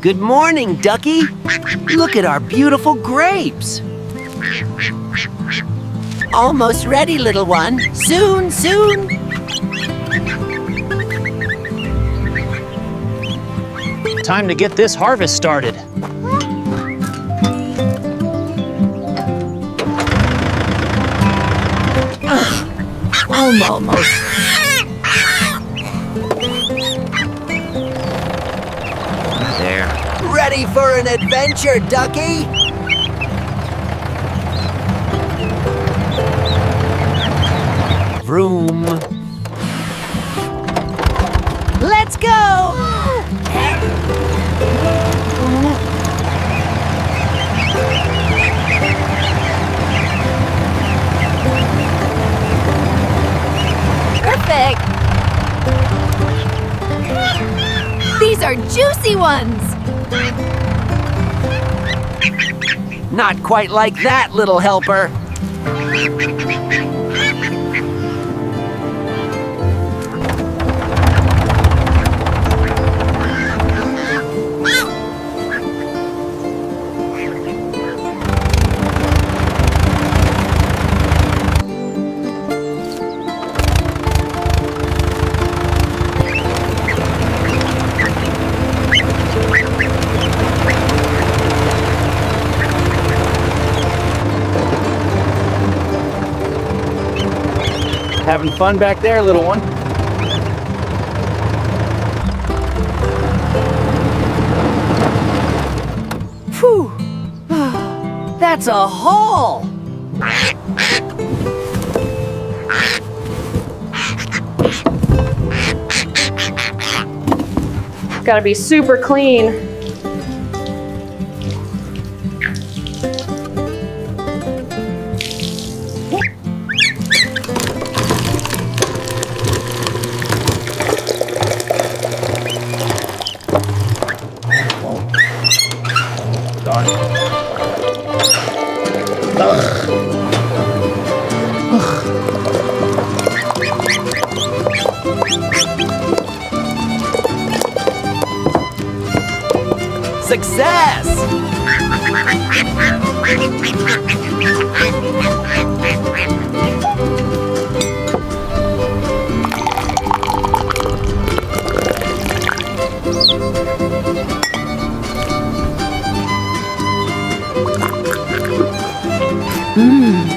Good morning, Ducky. Look at our beautiful grapes. Almost ready, little one. Soon, soon. Time to get this harvest started. Almost. There. Ready for an adventure, Ducky? Vroom. Let's go! Perfect! These are juicy ones! Not quite like that, little helper. Having fun back there, little one? Phew. That's a haul. Gotta be super clean. Success!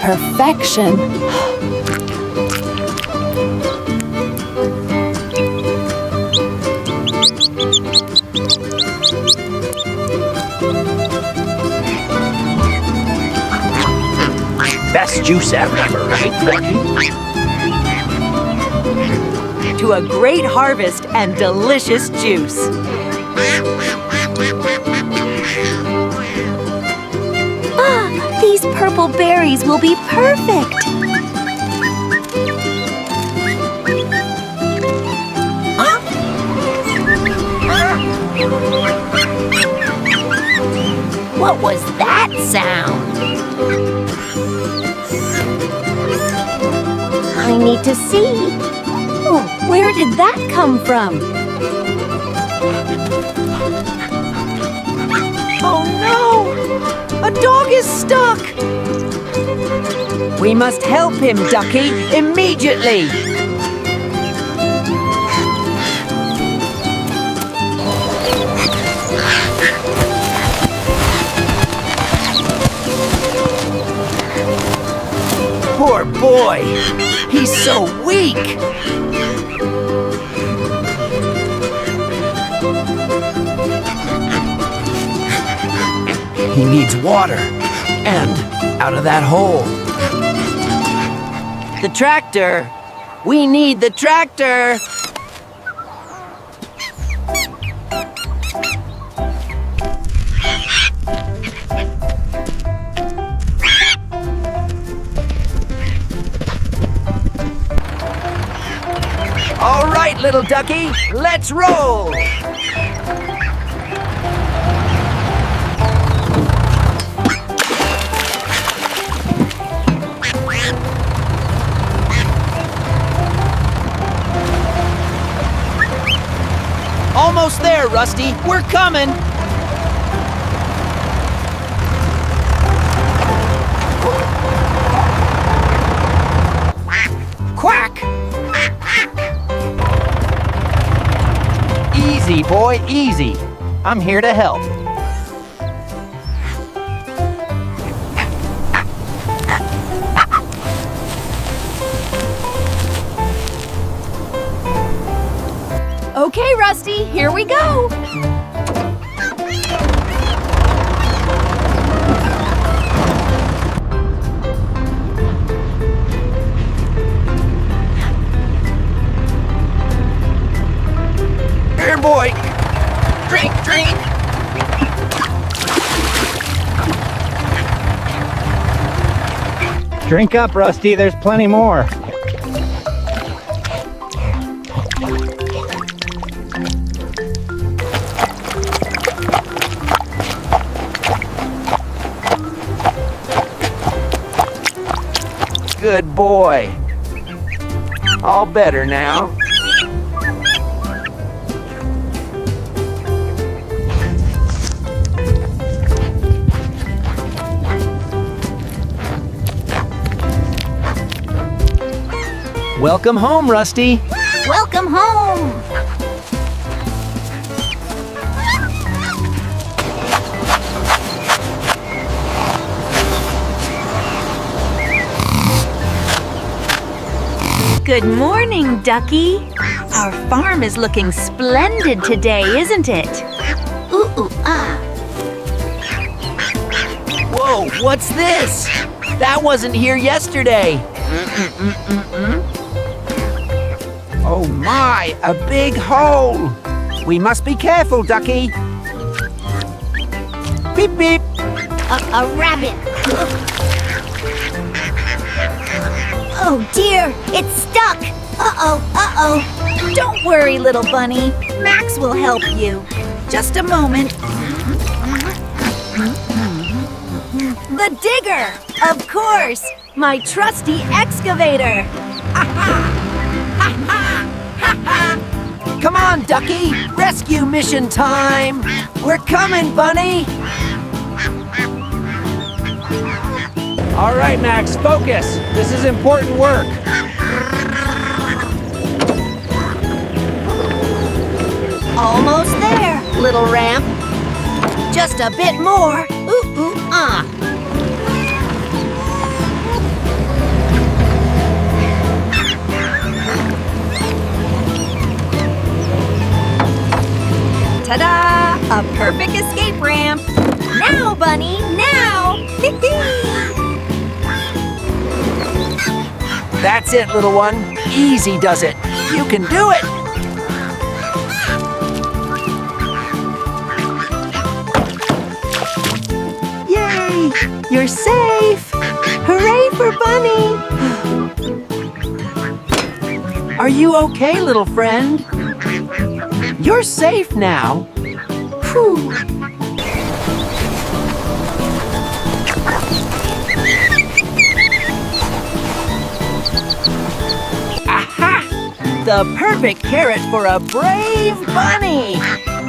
Perfection. Best juice ever, right, Ducky? To a great harvest and delicious juice. These purple berries will be perfect. What was that sound? I need to see. Oh, where did that come from? Oh no! A dog is stuck! We must help him, Ducky, immediately! Poor boy! He's so weak! He needs water, and out of that hole. The tractor! We need the tractor! All right, little ducky, let's roll! Almost there, Rusty. We're coming. Quack! Easy, boy, easy. I'm here to help. Okay, Rusty, here we go. Here, boy. Drink, drink. Drink up, Rusty. There's plenty more. Good boy. All better now. Welcome home, Rusty. Welcome home. Good morning, Ducky. Our farm is looking splendid today, isn't it? Ooh, ooh, ah. Whoa, what's this? That wasn't here yesterday. Oh my, a big hole. We must be careful, Ducky. Beep, beep. A rabbit. Oh dear, it's stuck. Uh-oh, uh-oh. Don't worry, little bunny. Max will help you. Just a moment. The digger! Of course! My trusty excavator! Come on, Ducky. Rescue mission time. We're coming, Bunny. All right, Max, focus. This is important work. Almost there, little ramp. Just a bit more. Ooh, ooh, ah. Ta-da! A perfect escape ramp. Now, Bunny, now! That's it, little one. Easy does it. You can do it. Yay! You're safe! Hooray for Bunny! Are you okay, little friend? You're safe now. Whew. Aha! The perfect carrot for a brave bunny.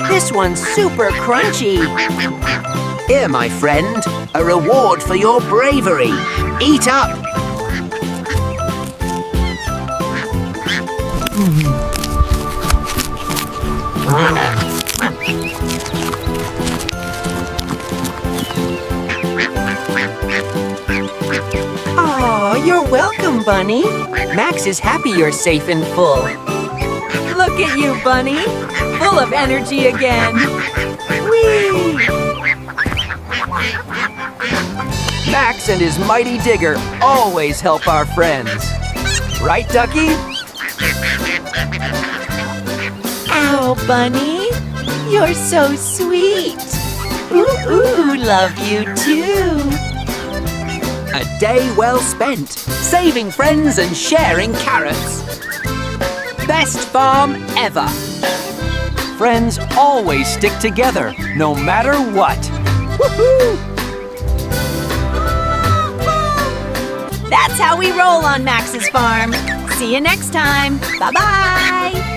This one's super crunchy. Here, my friend, a reward for your bravery. Eat up. Oh, you're welcome, Bunny. Max is happy you're safe and full. Look at you, Bunny. Full of energy again. Whee! Max and his mighty digger always help our friends. Right, Ducky? Ow, Bunny. You're so sweet. Ooh, love you too. A day well spent, saving friends and sharing carrots. Best farm ever. Friends always stick together, no matter what. Woohoo! That's how we roll on Max's farm. See you next time. Bye-bye.